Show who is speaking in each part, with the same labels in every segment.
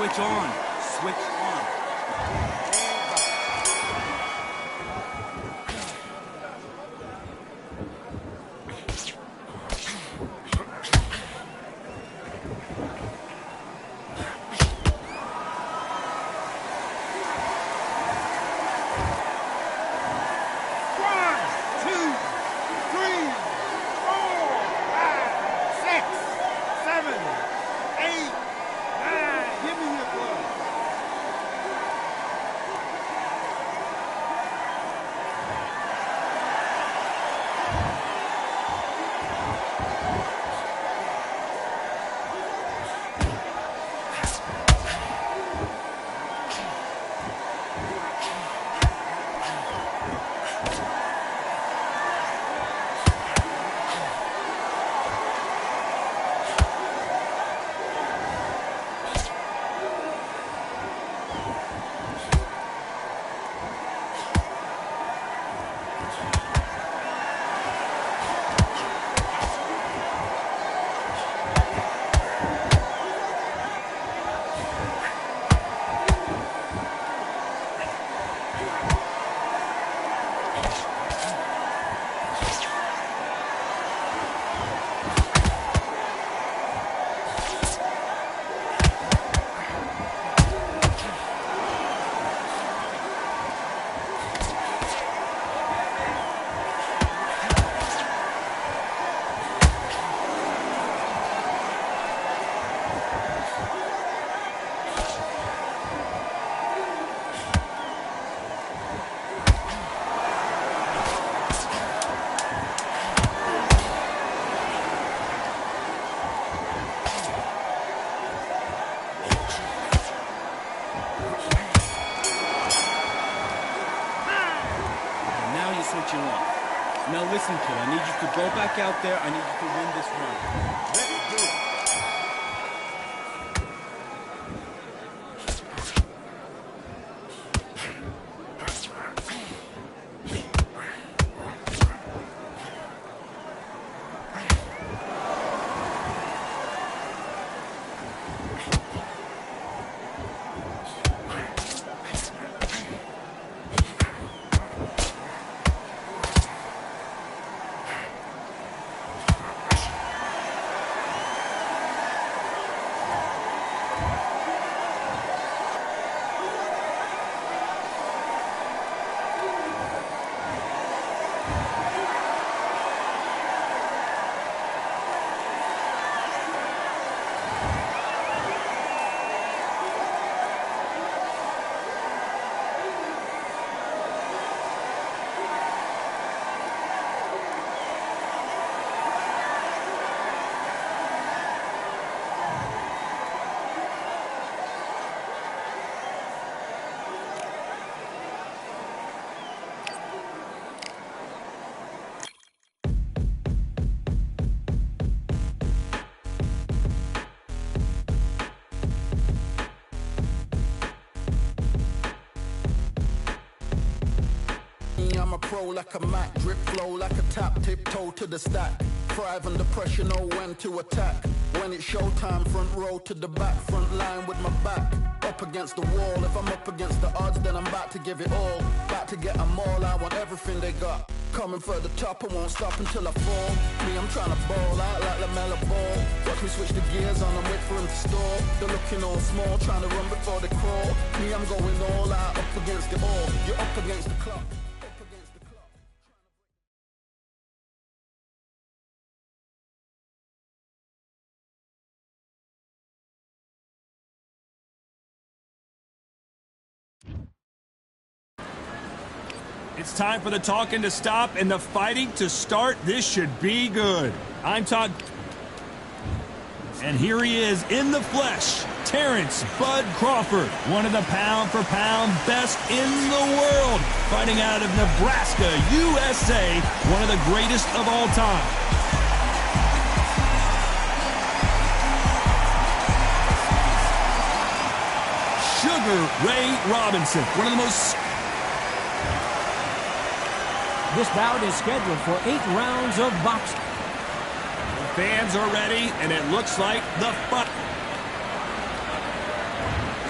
Speaker 1: Switch on. Switch on. Now listen, kid, I need you to go back out there. I need you to win this run. Let's do it.
Speaker 2: I'm a pro like a Mac, drip flow like a tap, tiptoe to the stack. Thrive under pressure, know when to attack. When it's showtime, front row to the back, front line with my back up against the wall. If I'm up against the odds, then I'm about to give it all. About to get them all, I want everything they got. Coming for the top, I won't stop until I fall. Me, I'm trying to ball out like LaMelo Ball. Watch me switch the gears on and wait for him to stall. They're looking all small, trying to run before they crawl. Me, I'm going all out, up against it all. You're up against the clock.
Speaker 3: It's time for the talking to stop and the fighting to start. This should be good. I'm Todd. And here he is in the flesh, Terrence Bud Crawford, one of the pound-for-pound best in the world, fighting out of Nebraska, USA, one of the greatest of all time. Sugar Ray Robinson, one of the most...
Speaker 4: This bout is scheduled for 8 rounds of boxing.
Speaker 3: The fans are ready, and it looks like the fight.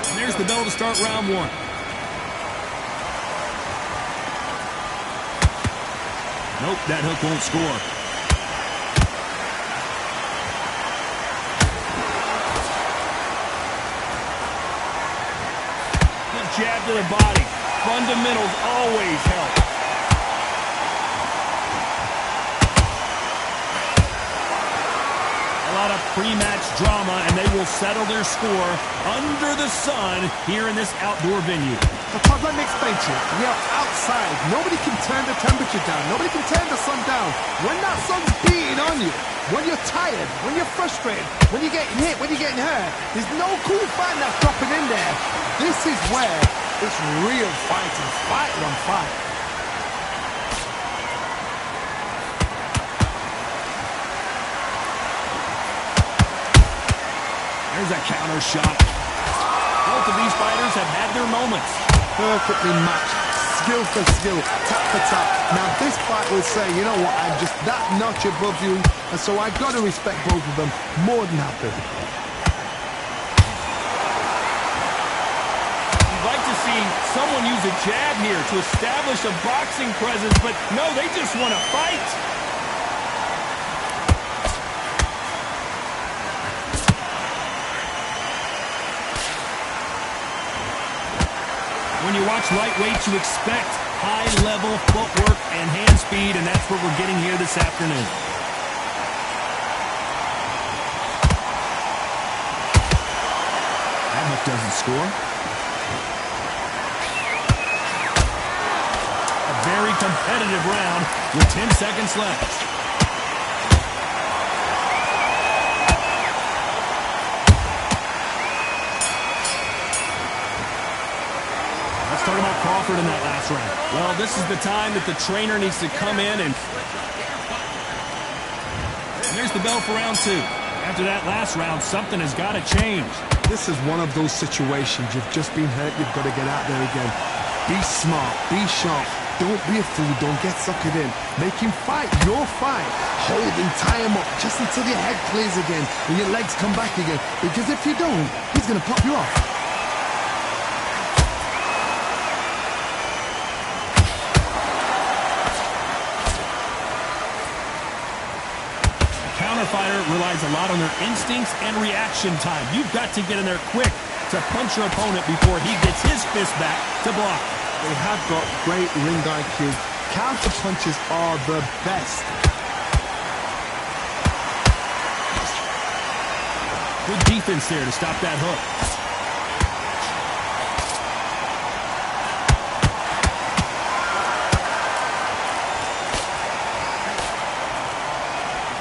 Speaker 3: And there's the bell to start round 1. Nope, that hook won't score. Good jab to the body. Fundamentals always help. A lot of pre-match drama, and they will settle their score under the sun here in this outdoor venue.
Speaker 5: But Todd, let me explain to you. We are outside. Nobody can turn the temperature down. Nobody can turn the sun down. When that sun's beating on you, when you're tired, when you're frustrated, when you're getting hit, when you're getting hurt, there's no cool fight that's dropping in there. This is where it's real fighting. Fight on fight.
Speaker 3: There's a counter shot. Both of these fighters have had their moments.
Speaker 5: Perfectly matched, skill for skill, tap for tap. Now this fight will say, you know what, I'm just that notch above you, and so I've got to respect both of them more than happy.
Speaker 3: You'd like to see someone use a jab here to establish a boxing presence, but no, they just want to fight. When you watch lightweights, you expect high-level footwork and hand speed, and that's what we're getting here this afternoon. That hook doesn't score. A very competitive round with 10 seconds left. talk about Crawford in that last round. Well, this is the time that the trainer needs to come in and there's the bell for round 2. After that last round, something has got to change.
Speaker 5: This is one of those situations. You've just been hurt. You've got to get out there again. Be smart. Be sharp. Don't be a fool. Don't get suckered in. Make him fight your fight. Hold him, tie him up just until your head clears again and your legs come back again. Because if you don't, he's going to pop you off.
Speaker 3: Counter-fighter relies a lot on their instincts and reaction time. You've got to get in there quick to punch your opponent before he gets his fist back to block.
Speaker 5: They have got great ring IQ. Counter punches are the best.
Speaker 3: Good defense there to stop that hook.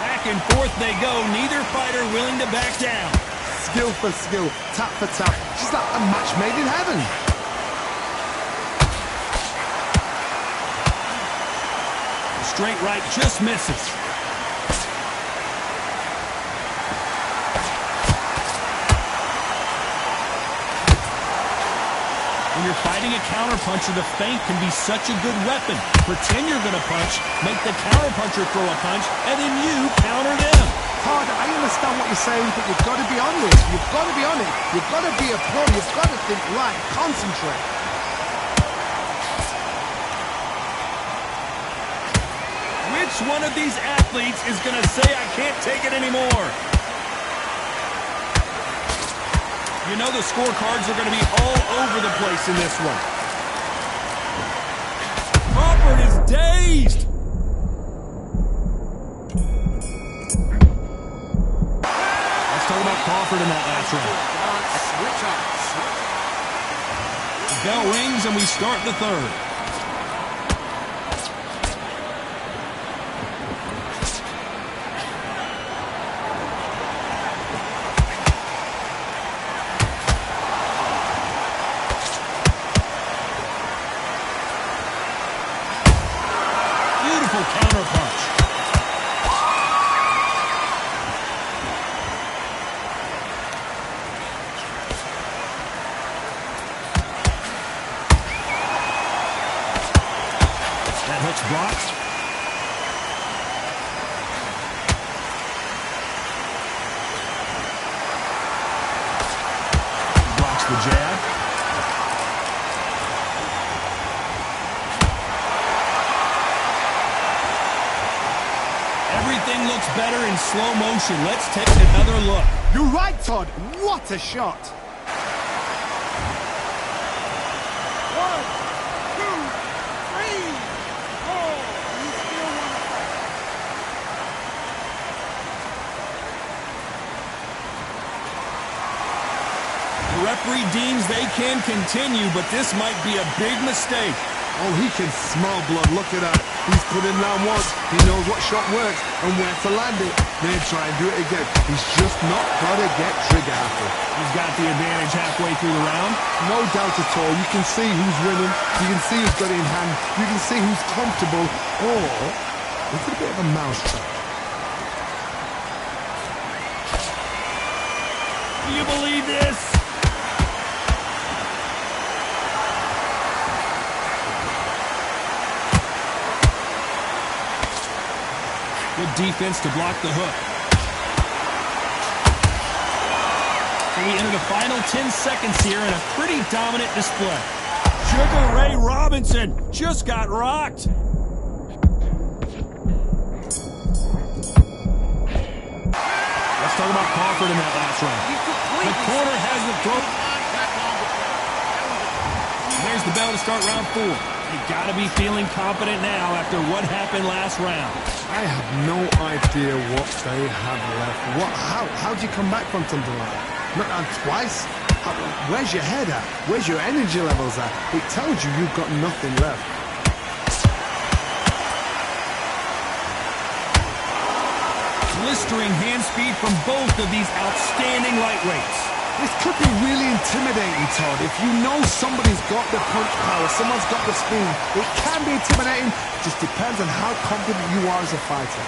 Speaker 3: Back and forth they go. Neither fighter willing to back down.
Speaker 5: Skill for skill, tap for tap. Just like a match made in heaven.
Speaker 3: Straight right just misses. When you're fighting a counterpuncher, the feint can be such a good weapon. Pretend you're going to punch, make the counterpuncher throw a punch, and then you counter them.
Speaker 5: Todd, I understand what you're saying, but you've got to be on this. You've got to be on it. You've got to be a pro. You've got to think right. Concentrate.
Speaker 3: Which one of these athletes is going to say, I can't take it anymore? You know the scorecards are going to be all over the place in this one. Crawford is dazed. Let's talk about Crawford in that last round. The bell rings and we start the third. Counter punch. That hook's blocked. Blocks the jab. Everything looks better in slow motion. Let's take another look.
Speaker 5: You're right, Todd. What a shot.
Speaker 1: 1, 2, 3, 4. You still want to fight.
Speaker 3: The referee deems they can continue, but this might be a big mistake.
Speaker 5: Oh, he can smell blood. Look at that. He's put in round once. He knows what shot works and where to land it. Then try and do it again. He's just not got to get trigger happy.
Speaker 3: He's got the advantage halfway through the round.
Speaker 5: No doubt at all. You can see who's winning. You can see who's got it in hand. You can see who's comfortable. Or is it a bit of a mousetrap?
Speaker 3: Do you believe this? Good defense to block the hook. So we enter the final 10 seconds here in a pretty dominant display. Sugar Ray Robinson just got rocked. Let's talk about Crawford in that last round. The corner has the throat. There's the bell to start round 4. You got to be feeling confident now after what happened last round.
Speaker 5: I have no idea what they have left. How do you come back from something like that? Not twice? Where's your head at? Where's your energy levels at? It tells you you've got nothing left.
Speaker 3: Blistering hand speed from both of these outstanding lightweights.
Speaker 5: This could be really intimidating, Todd. If you know somebody's got the punch power, someone's got the speed, it can be intimidating. It just depends on how confident you are as a fighter.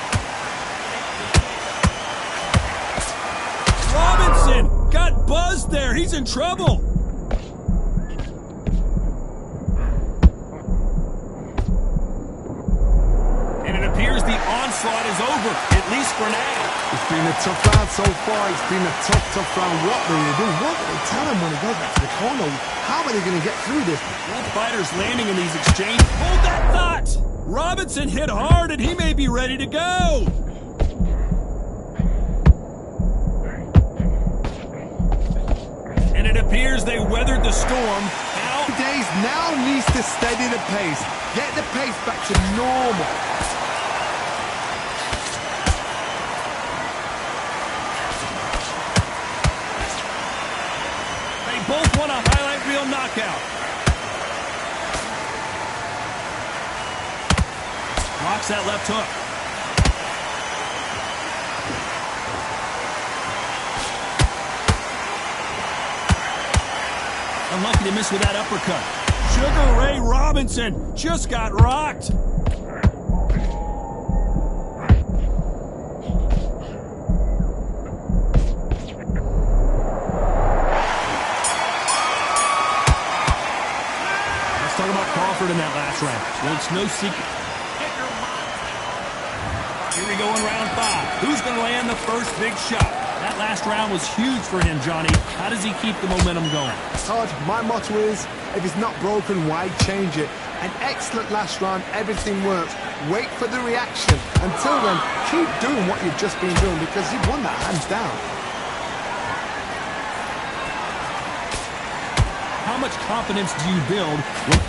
Speaker 3: Robinson got buzzed there. He's in trouble. And it appears the onslaught is over, at least for now.
Speaker 5: It's been a tough round so far. It's been a tough round. What will you do? What will they tell him when he goes back to the corner? How are they going to get through this?
Speaker 3: Both fighters landing in these exchanges. Hold that thought! Robinson hit hard and he may be ready to go. And it appears they weathered the storm.
Speaker 5: Days now needs to steady the pace. Get the pace back to normal.
Speaker 3: Both want a highlight reel knockout. Blocks that left hook. Unlucky to miss with that uppercut. Sugar Ray Robinson just got rocked. In that last round. Well, it's no secret. Here we go in round 5. Who's going to land the first big shot? That last round was huge for him, Johnny. How does he keep the momentum going?
Speaker 5: Todd, my motto is, if it's not broken, why change it? An excellent last round, everything works. Wait for the reaction. Until then, keep doing what you've just been doing because you've won that hands down.
Speaker 3: How much confidence do you build when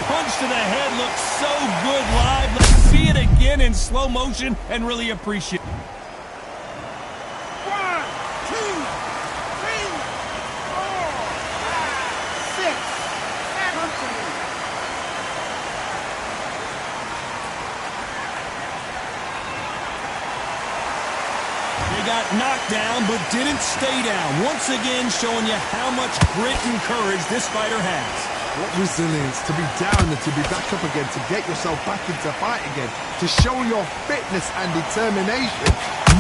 Speaker 3: punch to the head looks so good live? Let's see it again in slow motion and really appreciate it.
Speaker 1: 1, 2, 3, 4, 5, 6, 7.
Speaker 3: They got knocked down but didn't stay down. Once again showing you how much grit and courage this fighter has.
Speaker 5: What resilience, to be down and to be back up again, to get yourself back into fight again, to show your fitness and determination.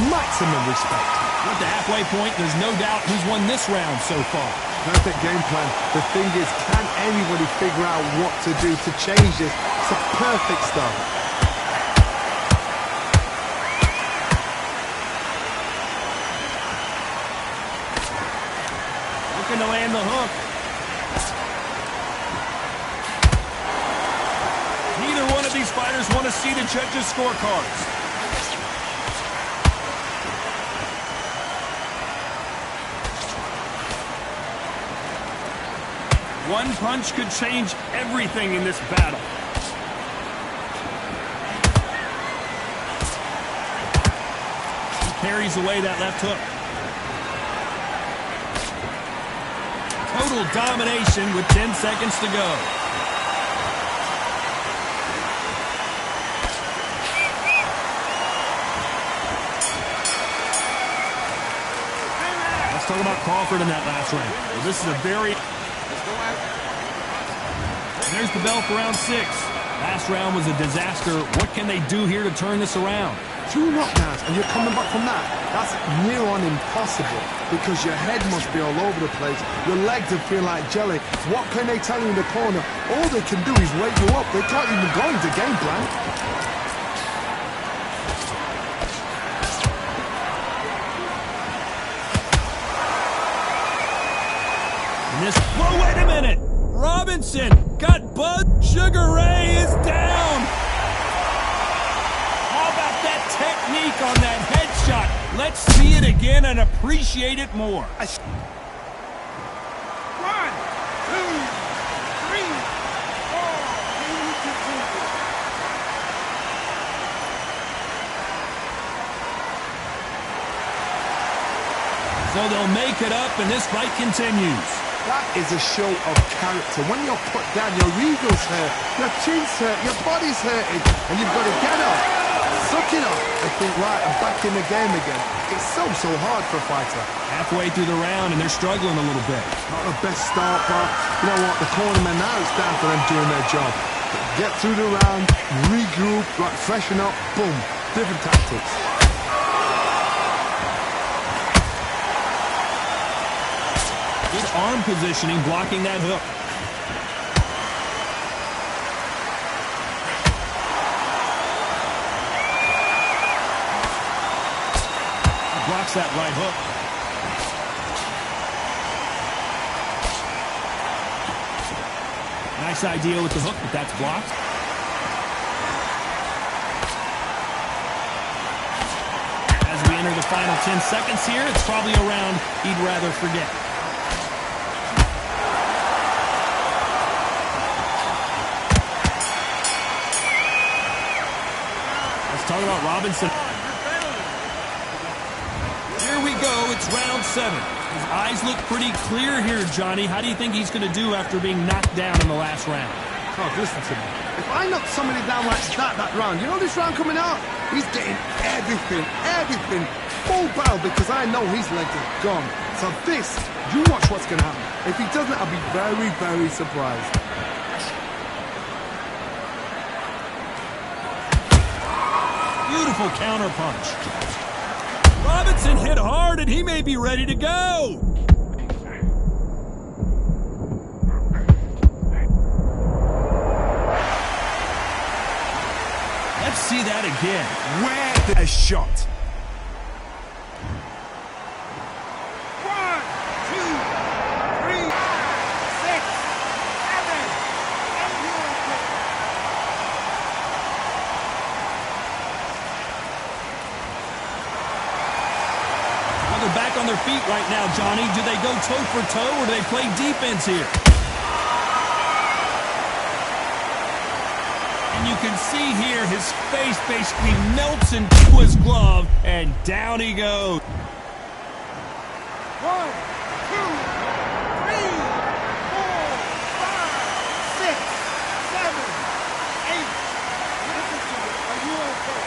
Speaker 5: Maximum respect.
Speaker 3: At the halfway point, there's no doubt who's won this round so far.
Speaker 5: Perfect game plan. The thing is, can anybody figure out what to do to change this? It's a perfect start.
Speaker 3: Looking to land the hook. Neither one of these fighters want to see the judges' scorecards. One punch could change everything in this battle. He carries away that left hook. Total domination with 10 seconds to go. Let's talk about Crawford in that last round. Well, this is a very... There's the bell for round 6. Last round was a disaster. What can they do here to turn this around?
Speaker 5: 2 knockdowns, and you're coming back from that. That's near on impossible, because your head must be all over the place. Your legs will feel like jelly. What can they tell you in the corner? All they can do is wake you up. They can't even go into game plan.
Speaker 3: And this... Whoa, wait a minute! Robinson got buzzed. Sugar Ray is down. How about that technique on that headshot? Let's see it again and appreciate it more.
Speaker 1: 1, 2, 3, 4.
Speaker 3: So they'll make it up and this fight continues.
Speaker 5: That is a show of character. When you're put down, your ego's hurt, your chin's hurt, your body's hurting, and you've got to get up. So took it off. I think, right, I'm back in the game again. It's so hard for a fighter.
Speaker 3: Halfway through the round, and they're struggling a little bit.
Speaker 5: Not the best start, but you know what? The cornermen now, it's down for them doing their job. Get through the round, regroup, like freshen up, boom. Different tactics.
Speaker 3: Good arm positioning, blocking that hook. Blocks that right hook. Nice idea with the hook, but that's blocked. As we enter the final 10 seconds here, it's probably a round he'd rather forget. Let's talk about Robinson. Here we go, it's round 7. His eyes look pretty clear here, Johnny. How do you think he's going to do after being knocked down in the last round?
Speaker 5: Oh, listen to me. If I knock somebody down like that round, you know this round coming out? He's getting everything, full barrel, because I know his legs are gone. So this, you watch what's going to happen. If he doesn't, I'll be very, very surprised.
Speaker 3: Beautiful counter punch. Robinson hit hard, and he may be ready to go. Let's see that again.
Speaker 5: Where a shot.
Speaker 1: 1, 2, 3, 6, 7, 8.
Speaker 3: Well, they're back on their feet right now, Johnny. Do they go toe for toe, or do they play defense here? And you can see here his face basically melts into his glove, and down he goes.
Speaker 1: 1, 2, 3, 4, 5, 6, 7, 8. Listen to me. Are you okay?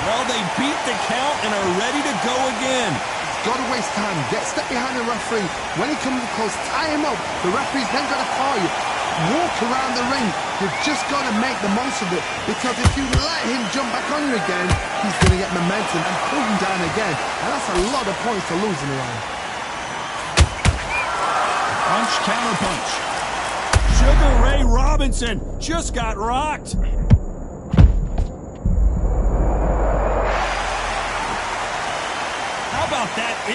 Speaker 3: Well, they beat the count and are ready to go again.
Speaker 5: Got to waste time. Step behind the referee. When he comes close, tie him up. The referee's then got to call you. Walk around the ring. You've just got to make the most of it. Because if you let him jump back on you again, he's going to get momentum and pull him down again. And that's a lot of points to lose in the round.
Speaker 3: Punch, counter punch. Sugar Ray Robinson just got rocked. How about that